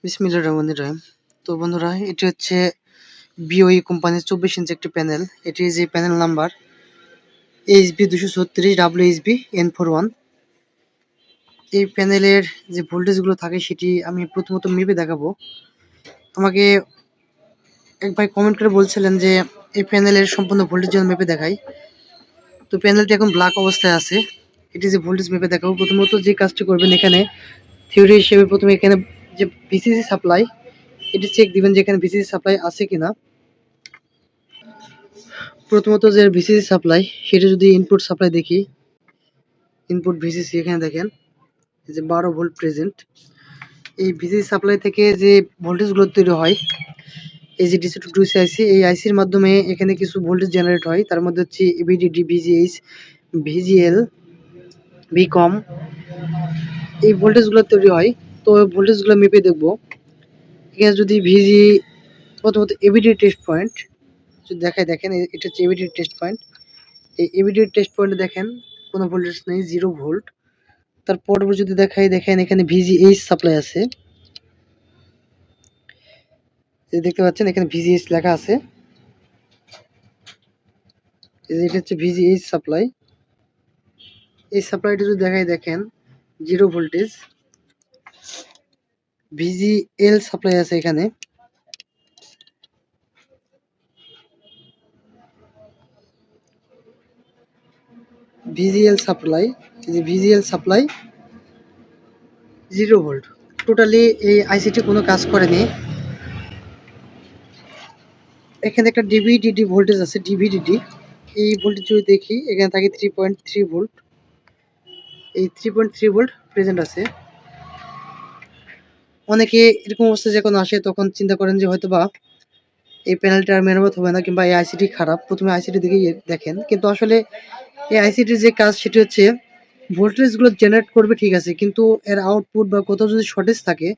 বিসমিল্লাহির রহমানির রহিম। তো বন্ধুরা, এটি হচ্ছে বিওই কোম্পানির 24 ইঞ্চি একটি প্যানেল। এটির যে panel number HB 236 WHB N41। এই প্যানেলের যে ভোল্টেজগুলো থাকে সেটি আমি প্রথমত মেপে দেখাবো। আমাকে এক ভাই কমেন্ট করে বলছিলেন যে এই প্যানেলের সম্পূর্ণ ভোল্টেজ যেন মেপে দেখাই। তো প্যানেলটি এখন ব্ল্যাক অবস্থায় আছে। এটি যে ভোল্টেজ মেপে দেখাবো, প্রথমত যে কাজটি করবেন, এখানে থিওরি হিসেবে প্রথমে এখানে যে ভিসিসি সাপ্লাই, এটি চেক দিবেন যে এখানে ভিসিসি সাপ্লাই আছে কিনা। প্রথমত যে ভিসিসি সাপ্লাই, সেটা যদি ইনপুট সাপ্লাই দেখি, ইনপুট ভিসিসি এখানে দেখেন যে 12 ভোল্ট প্রেজেন্ট। এই ভিসিসি সাপ্লাই থেকে যে ভোল্টেজগুলো তৈরি হয়, এই যে ডিসি টু ডিসি আইসি, এই আইসির মাধ্যমে এখানে কিছু ভোল্টেজ জেনারেট হয়। তার মধ্যে হচ্ছে এবিডিডি, ভিজিএইচ, ভিজিএল, ভিকম, এই ভোল্টেজগুলো তৈরি হয়। তো ভোল্টেজগুলো মেপে দেখবো। এখানে যদি ভিজি, প্রথমত এবিডি টেস্ট পয়েন্ট যদি দেখায়, দেখেন এটা হচ্ছে এবিডি টেস্ট পয়েন্ট। এই এবিডি টেস্ট পয়েন্টে দেখেন কোনো ভোল্টেজ নেই, 0 ভোল্ট। তারপর যদি দেখাই, দেখেন এখানে ভিজিএইচ সাপ্লাই আছে, দেখতে পাচ্ছেন এখানে ভিজিএইচ লেখা আছে। এটা হচ্ছে ভিজিএইচ সাপ্লাই। এই সাপ্লাইটা যদি দেখাই, দেখেন 0 ভোল্টেজ। ভিজিএল সাপ্লাই আছে এখানে, ভিজিএল সাপ্লাই, এই যে ভিজিএল সাপ্লাই 0 ভোল্ট। টোটালি এই আইসিটি কোনো কাজ করেনি। এখানে একটা ডিভিডিডি ভোল্টেজ আছে, ডিভিডিডি। এই ভোল্টেজ যদি দেখি, এখানে থাকে 3.3 ভোল্ট। এই 3.3 ভোল্ট প্রেজেন্ট আছে। অনেকে এরকম অবস্থায় যখন আসে, তখন চিন্তা করেন যে হয়তো বা এই প্যানেলটা আর মেরামত হবে না, কিংবা এই আইসিটি খারাপ। প্রথমে আইসিটি দিকে দেখেন, কিন্তু আসলে এই আইসিটির যে কাজ সেটি হচ্ছে ভোল্টেজগুলো জেনারেট করবে, ঠিক আছে, কিন্তু এর আউটপুট বা কোথাও যদি শর্টেজ থাকে,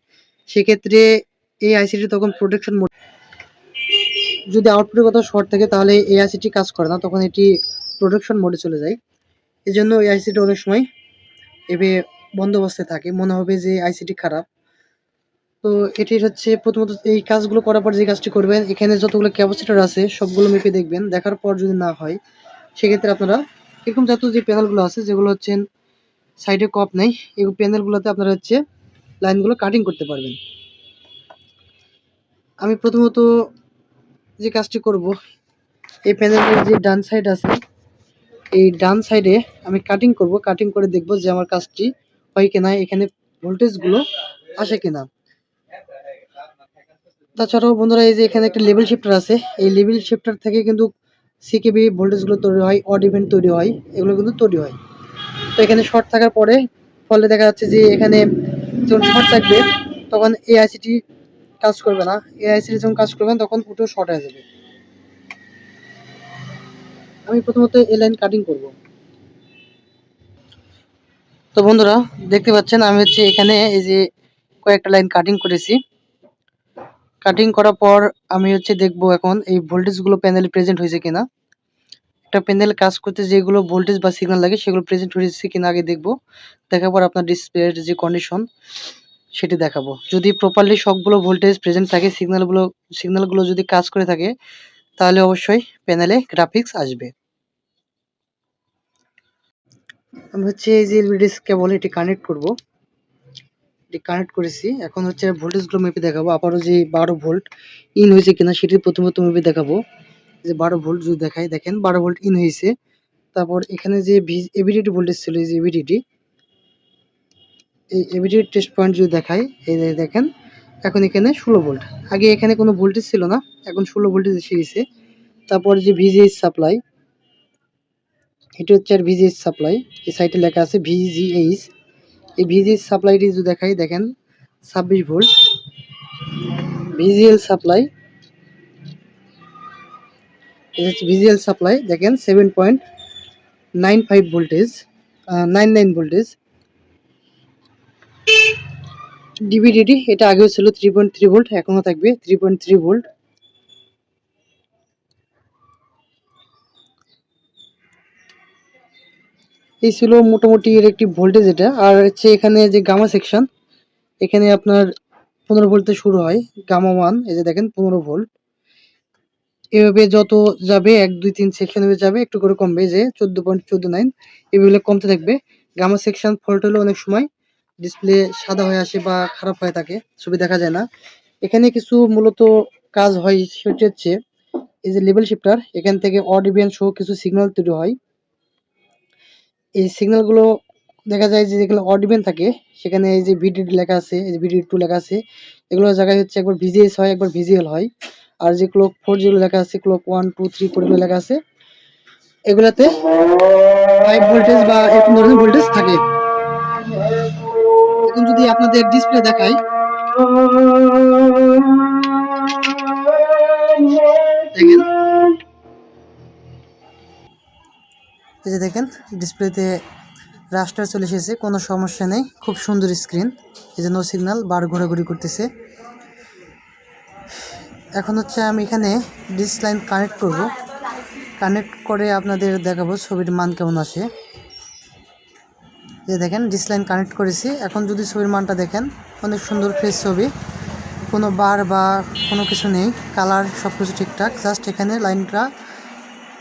সেক্ষেত্রে এই আইসিটি তখন প্রোটেকশন মোড, যদি আউটপুটে কোথাও শর্ট থাকে তাহলে এই আইসিটি কাজ করে না, তখন এটি প্রোটেকশন মোডে চলে যায়। এই জন্য এই আইসিটি অনেক সময় এভাবে বন্ধ অবস্থায় থাকে, মনে হবে যে আইসিটি খারাপ। তো এটির হচ্ছে প্রথমত এই কাজগুলো করার পর যে কাজটি করবেন, এখানে যতগুলো ক্যাপাসিটর আছে সবগুলো মেপে দেখবেন। দেখার পর যদি না হয়, সেক্ষেত্রে আপনারা এরকম জাতীয় যে প্যানেলগুলো আছে, যেগুলো হচ্ছে সাইডে কপ নেই, এই প্যানেলগুলোতে আপনারা হচ্ছে লাইনগুলো কাটিং করতে পারবেন। আমি প্রথমত যে কাজটি করব, এই প্যানেলের যে ডান সাইড আছে, এই ডান সাইডে আমি কাটিং করব। কাটিং করে দেখব যে আমার কাজটি হয় কিনা, এখানে ভোল্টেজগুলো আসে কিনা। তাছাড়াও বন্ধুরা, এই যে এখানে একটা লেভেল শিফটার আছে, এই লেভেল শিফটার থেকে কিন্তু সিকেবি ভোল্টেজগুলো তৈরি হয়, অড ইভেন্ট তৈরি হয়, এগুলো কিন্তু তৈরি হয়। তো এখানে শর্ট থাকার পরে ফলে দেখা যাচ্ছে যে এখানে যখন শর্ট থাকবে, তখন এই আইসিটি কাজ করবে না। এই আইসিটি যখন কাজ করবে না, তখন ওটা শর্ট হয়ে যাবে। আমি প্রথমত এই লাইন কাটিং করব। তো বন্ধুরা, দেখতে পাচ্ছেন আমি হচ্ছে এখানে এই যে কয়েকটা লাইন কাটিং করেছি। কাটিং করার পর আমি হচ্ছে দেখবো এখন এই ভোল্টেজগুলো প্যানেলে প্রেজেন্ট হয়েছে কিনা। একটা প্যানেল কাজ করতে যেগুলো ভোল্টেজ বা সিগন্যাল লাগে, সেগুলো প্রেজেন্ট হয়েছে কিনা আগে দেখবো। দেখার পর আপনার ডিসপ্লের যে কন্ডিশন সেটি দেখাবো। যদি প্রপারলি সবগুলো ভোল্টেজ প্রেজেন্ট থাকে, সিগন্যালগুলো যদি কাজ করে থাকে, তাহলে অবশ্যই প্যানেলে গ্রাফিক্স আসবে। আমি হচ্ছে এই যে এলইডি কেবল এটি কানেক্ট করব। এটি কানেক্ট করেছি। এখন হচ্ছে ভোল্টেজগুলো মেপে দেখাবো। আবারও যে 12 ভোল্ট ইন হয়েছে কিনা সেটি প্রথমত মেপে দেখাবো। যে 12 ভোল্ট যদি দেখাই, দেখেন 12 ভোল্ট ইন হয়েছে। তারপর এখানে যে এবিডিটি ভোল্টেজ ছিল, এই যে এবিডিটি, এই এবিডিটি টেস্ট পয়েন্ট যদি দেখাই, এই দেখেন এখন এখানে 16 ভোল্ট। আগে এখানে কোনো ভোল্টেজ ছিল না, এখন 16 ভোল্টেজ এসে গেছে। তারপর যে ভিজিএইচ সাপ্লাই, এটা হচ্ছে আর ভিজিএইচ সাপ্লাই, এই সাইটে লেখা আছে ভিজিএইচ। এই ভিজিএইচ সাপ্লাইটি যদি দেখাই, দেখেন 26 ভোল্ট। ভিজিএল সাপ্লাই, এটা হচ্ছে ভিজিএল সাপ্লাই, দেখেন 7.95 ভোল্টেজ, 99 ভোল্টেজ। ডিভিডিডি এটা আগেও ছিল 3.3 ভোল্ট, এখনো থাকবে 3.3 ভোল্ট। এই ছিল মোটামুটি এর একটি ভোল্টেজ এটা। আর হচ্ছে এখানে যে গামা সেকশন, এখানে আপনার 15 ভোল্টে শুরু হয়। গামা 1 এই যে দেখেন 15 ভোল্ট। এভাবে যত যাবে 1 2 3 সেকশন হয়ে যাবে, একটু করে কমবে, যে 14.149 এভাবে কমতে থাকবে। গামা সেকশন ফল্ট হলে অনেক সময় ডিসপ্লে সাদা হয়ে আসে বা খারাপ হয়ে থাকে, ছবি দেখা যায় না। এখানে কিছু মূলত কাজ হয়, সেটা হচ্ছে এই যে লেভেল শিফটার, এখান থেকে অড ইভেন সহ কিছু সিগন্যাল তৈরি হয়। এই সিগন্যালগুলো দেখা যায় যে যেগুলো অড ইভেন থাকে সেখানে এই যে ভিডিডি লেখা আছে, এই যে ভিডিডি2 লেখা আছে, এগুলোর জায়গায় হচ্ছে একবার ভিজিএস হয়, একবার ভিজিএল হয়। আর যে ক্লক 4 যেগুলো লেখা আছে, ক্লক 1 2 3 4 এগুলো লেখা আছে, এগুলাতে 5 ভোল্টেজ বা এরকম ধরনের ভোল্টেজ থাকে। এখন যদি আপনাদের ডিসপ্লে দেখায়, দেখেন এই যে দেখেন ডিসপ্লেতে রাস্টার চলে এসেছে, কোনো সমস্যা নেই, খুব সুন্দর স্ক্রিন। এই যে নো সিগন্যাল, বার ঘোরাঘুরি করতেছে। এখন হচ্ছে আমি এখানে ডিস লাইন কানেক্ট করব, কানেক্ট করে আপনাদের দেখাবো ছবির মান কেমন আসে। যে দেখেন ডিস লাইন কানেক্ট করেছি, এখন যদি ছবির মানটা দেখেন, অনেক সুন্দর ফ্রেশ ছবি, কোনো বার বা কোনো কিছু নেই, কালার সব কিছু ঠিকঠাক, জাস্ট এখানে লাইনটা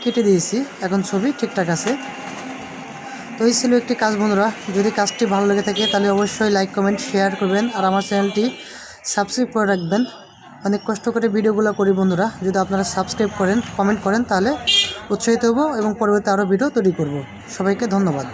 কেটে দিয়েছি, এখন ছবি ঠিকঠাক আছে। তো এই ছিল একটি কাজ বন্ধুরা, যদি কাজটি ভালো লেগে থাকে তাহলে অবশ্যই লাইক কমেন্ট শেয়ার করবেন, আর আমার চ্যানেলটি সাবস্ক্রাইব করে রাখবেন। অনেক কষ্ট করে ভিডিওগুলো করি বন্ধুরা, যদি আপনারা সাবস্ক্রাইব করেন, কমেন্ট করেন, তাহলে উৎসাহিত হব এবং পরবর্তী আরও ভিডিও তৈরি করব। সবাইকে ধন্যবাদ।